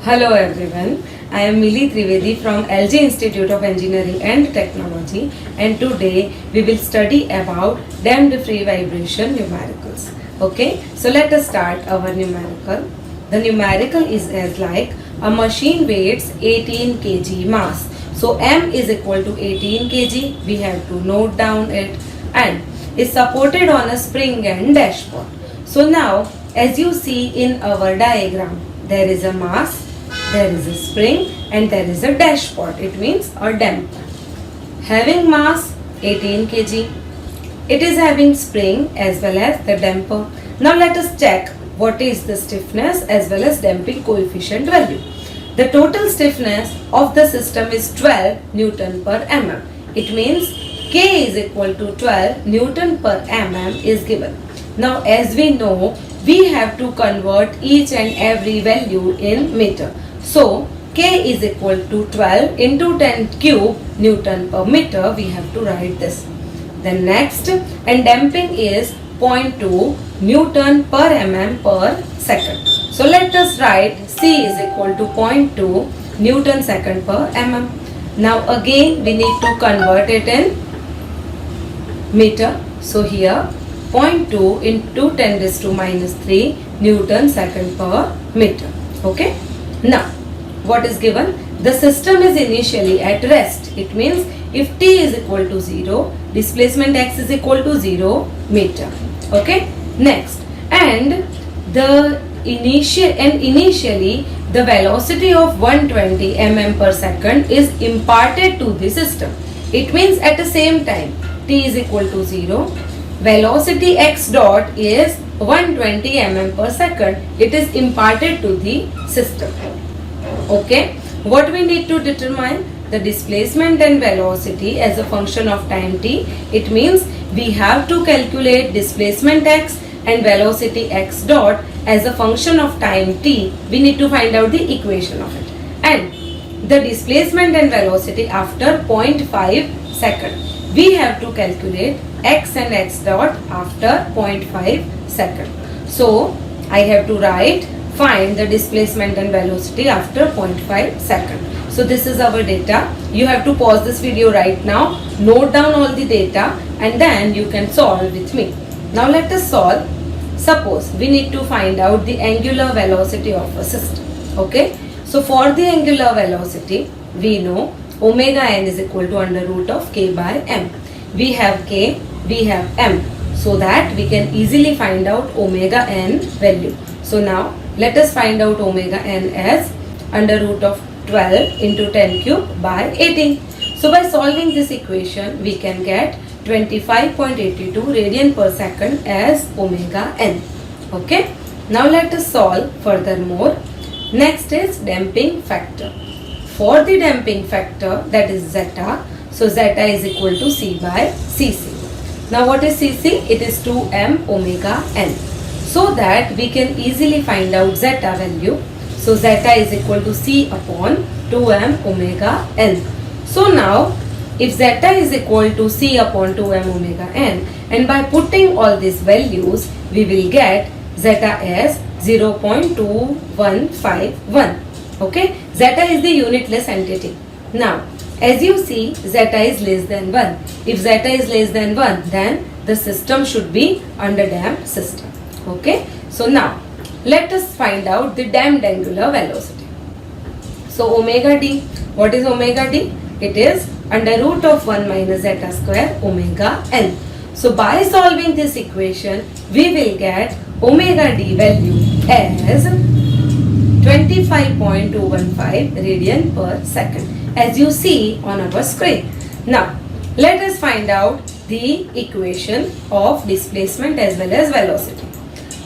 Hello everyone, I am Mili Trivedi from LG Institute of Engineering and Technology, and today we will study about damped free vibration numericals. Okay, so let us start our numerical. The numerical is as like a machine weighs 18 kg mass. So M is equal to 18 kg, we have to note down it, and is supported on a spring and dashboard. So now as you see in our diagram, there is a mass, there is a spring and there is a dashpot. It means a damper. Having mass 18 kg. It is having spring as well as the damper. Now let us check what is the stiffness as well as damping coefficient value. The total stiffness of the system is 12 Newton per mm. It means K is equal to 12 Newton per mm is given. Now as we know, we have to convert each and every value in meter. So K is equal to 12 into 10 cube Newton per meter. We have to write this. Then next, and damping is 0.2 Newton per mm per second. So let us write C is equal to 0.2 Newton second per mm. Now again we need to convert it in meter. So here 0.2 into 10 raised to minus 3 Newton second per meter. Okay. Now, what is given? The system is initially at rest. It means if T is equal to 0, displacement x is equal to 0 meter. Okay. Next, and initially the velocity of 120 mm per second is imparted to the system. It means at the same time T is equal to 0. Velocity x dot is 120 mm per second. It is imparted to the system. Okay. What we need to determine? The displacement and velocity as a function of time t. It means we have to calculate displacement x and velocity x dot as a function of time t. We need to find out the equation of it. And the displacement and velocity after 0.5 second. We have to calculate x and x dot after 0.5 second. So I have to write find the displacement and velocity after 0.5 second. So this is our data. You have to pause this video right now, note down all the data and then you can solve with me. Now let us solve. Suppose we need to find out the angular velocity of a system. Okay. So for the angular velocity, we know omega n is equal to under root of k by m. We have k, we have m, so that we can easily find out omega n value. So now let us find out omega n as under root of 12 into 10 cube by 18. So by solving this equation, we can get 25.82 radian per second as omega n. Okay. Now let us solve furthermore. Next is damping factor. For the damping factor, that is zeta, so zeta is equal to C by Cc. Now what is Cc? It is 2m omega n. So that we can easily find out zeta value. So zeta is equal to C upon 2m omega n. So now if zeta is equal to C upon 2m omega n, and by putting all these values, we will get zeta as 0.2151. Okay, zeta is the unitless entity. Now, as you see, zeta is less than 1. If zeta is less than 1, then the system should be under damped system. Okay, so now let us find out the damped angular velocity. So omega d, what is omega d? It is under root of 1 minus zeta square omega n. So by solving this equation, we will get omega d value as 25.215 radian per second, as you see on our screen. Now let us find out the equation of displacement as well as velocity.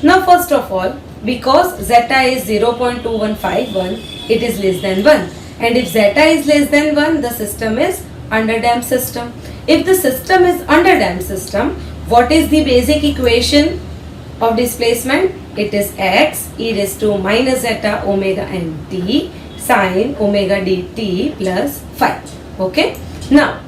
Now first of all, because zeta is 0.2151, it is less than 1, and if zeta is less than 1, the system is under damped system. If the system is under damped system, what is the basic equation of displacement? It is x e raised to minus zeta omega n t sine omega dt plus phi. Okay. Now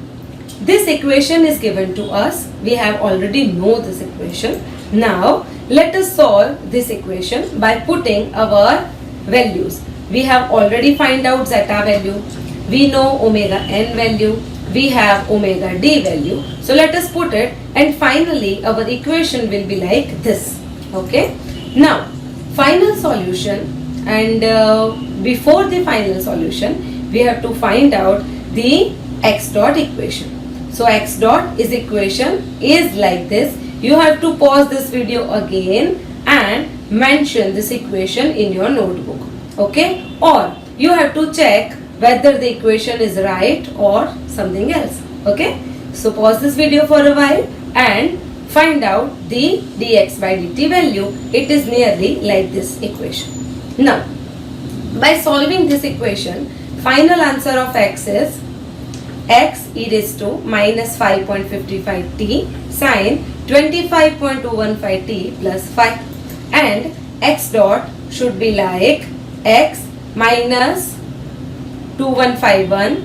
this equation is given to us. We have already know this equation. Now let us solve this equation by putting our values. we have already find out zeta value, we know omega n value, we have omega d value. So let us put it, and finally our equation will be like this. Okay. Now final solution, and before the final solution we have to find out the x dot equation. So x dot is equation is like this. You have to pause this video again and mention this equation in your notebook. Okay, or you have to check whether the equation is right or something else. Okay, so pause this video for a while and find out the dx by dt value. It is nearly like this equation. Now by solving this equation, final answer of x is x e raised to minus 5.55 t sine 25.215 t plus 5, and x dot should be like x minus 2151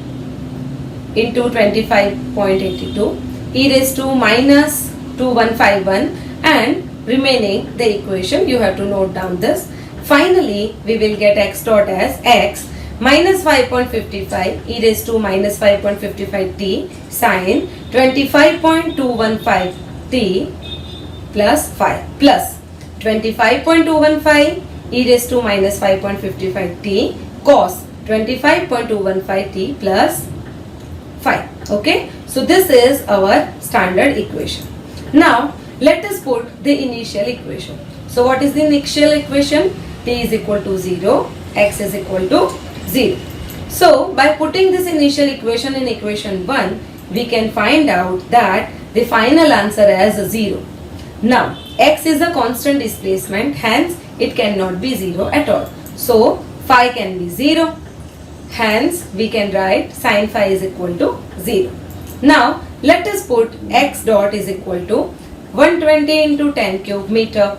into 25.82 e raised to minus 2151, and remaining the equation you have to note down this. Finally we will get x dot as x minus 5.55 e raised to minus 5.55 t sine 25.215 t plus 5 plus 25.215 e raised to minus 5.55 t cos 25.215 t plus 5. Okay, so this is our standard equation. Now let us put the initial equation. So what is the initial equation? T is equal to 0, x is equal to 0. So by putting this initial equation in equation 1, we can find out that the final answer as 0. Now x is a constant displacement, hence it cannot be 0 at all. So phi can be 0, hence we can write sin phi is equal to 0. Now let us put x dot is equal to 120 into 10 cube meter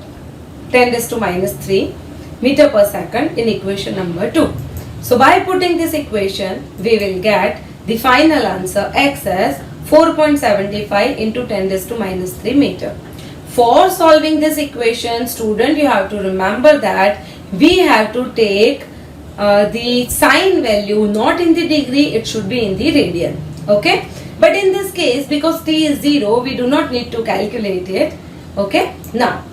10 raised to minus 3 meter per second in equation number 2. So by putting this equation, we will get the final answer x as 4.75 into 10 raised to minus 3 meter. For solving this equation, student, you have to remember that we have to take the sine value not in the degree, it should be in the radian. Okay, but in this case, because t is 0, we do not need to calculate it. Okay, now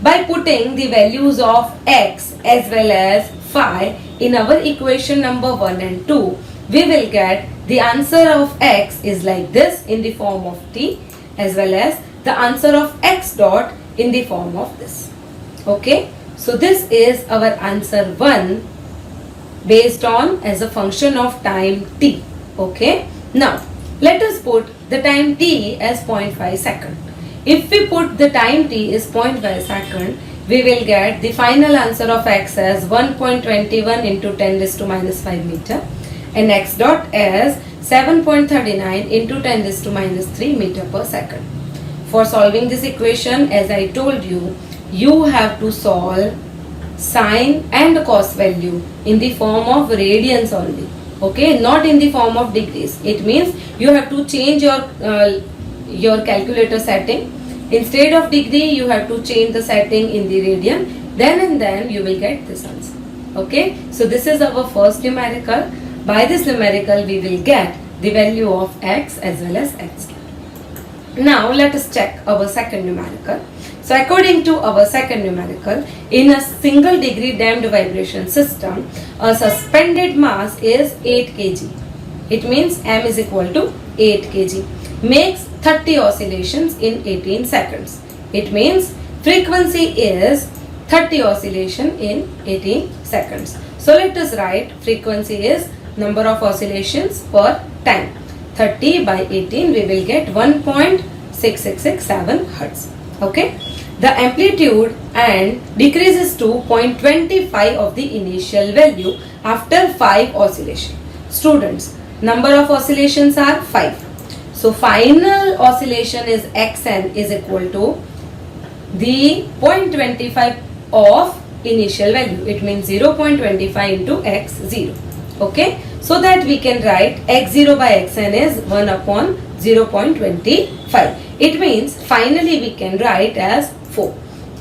by putting the values of x as well as phi in our equation number 1 and 2, we will get the answer of x is like this in the form of t, as well as the answer of x dot in the form of this. Okay, so this is our answer 1 based on as a function of time t. Okay, now let us put the time t as 0.5 second. If we put the time t is 0.5 second, we will get the final answer of x as 1.21 into 10 raised to minus 5 meter, and x dot as 7.39 into 10 raised to minus 3 meter per second. For solving this equation, as I told you, you have to solve sine and cos value in the form of radians only. Okay, not in the form of degrees. It means you have to change your calculator setting. Instead of degree, you have to change the setting in the radian. Then and then you will get this answer. Okay, so this is our first numerical. By this numerical, we will get the value of x as well as x. Now let us check our second numerical. So according to our second numerical, in a single degree damped vibration system, a suspended mass is 8 kg. It means m is equal to 8 kg. Makes 30 oscillations in 18 seconds. It means frequency is 30 oscillation in 18 seconds. So let us write frequency is number of oscillations per time. 30 by 18, we will get 1.6667 Hertz. Okay. The amplitude and decreases to 0.25 of the initial value after 5 oscillations. Students, number of oscillations are 5. So final oscillation is xn is equal to the 0.25 of initial value. It means 0.25 into x0. Okay. So that we can write x0 by xn is 1 upon 0.25. It means finally we can write as 4.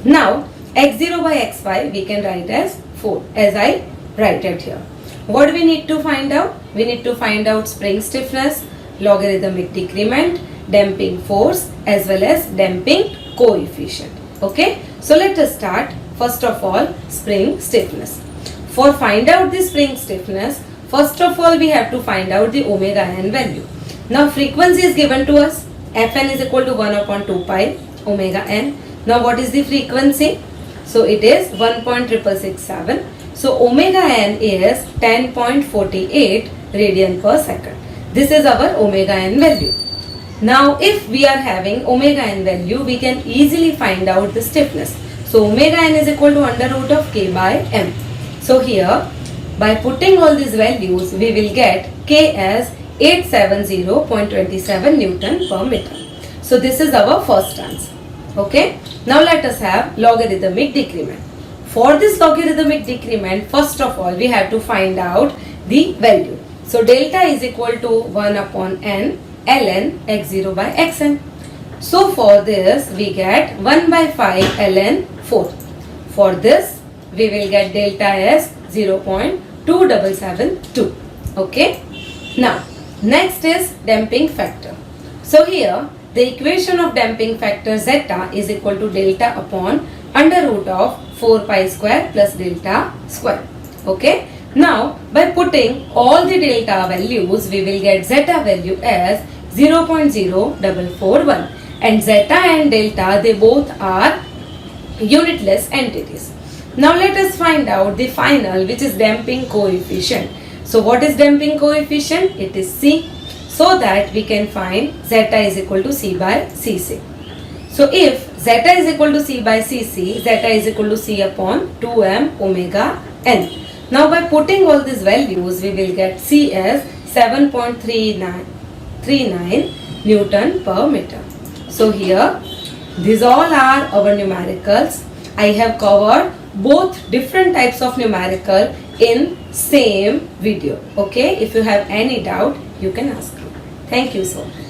Now x0 by x5 we can write as 4, as I write it here. What we need to find out? We need to find out spring stiffness, logarithmic decrement, damping force as well as damping coefficient. Okay, so let us start. First of all, spring stiffness. For find out the spring stiffness, first of all we have to find out the omega n value. Now frequency is given to us. Fn is equal to 1 upon 2 pi omega n. Now what is the frequency? So it is 1.6667. So omega n is 10.48 radian per second. This is our omega n value. Now if we are having omega n value, we can easily find out the stiffness. So omega n is equal to under root of k by m. So here by putting all these values, we will get k as 870.27 Newton per meter. So this is our first answer. Okay. Now let us have logarithmic decrement. For this logarithmic decrement, first of all we have to find out the value. So delta is equal to 1 upon n ln x0 by xn. So for this we get 1 by 5 ln 4. For this we will get delta as 0.2772. Okay. Now next is damping factor. So here the equation of damping factor zeta is equal to delta upon under root of 4 pi square plus delta square. Okay. Now by putting all the delta values, we will get zeta value as 0.0441, and zeta and delta, they both are unitless entities. Now let us find out the final, which is damping coefficient. So what is damping coefficient? It is C. So that we can find zeta is equal to C by Cc. So if zeta is equal to C by Cc, zeta is equal to C upon 2m omega n. Now by putting all these values, we will get C as 7.39 Newton per meter. So here these all are our numericals. I have covered both different types of numerical in same video. Okay, if you have any doubt, you can ask me. Thank you so much.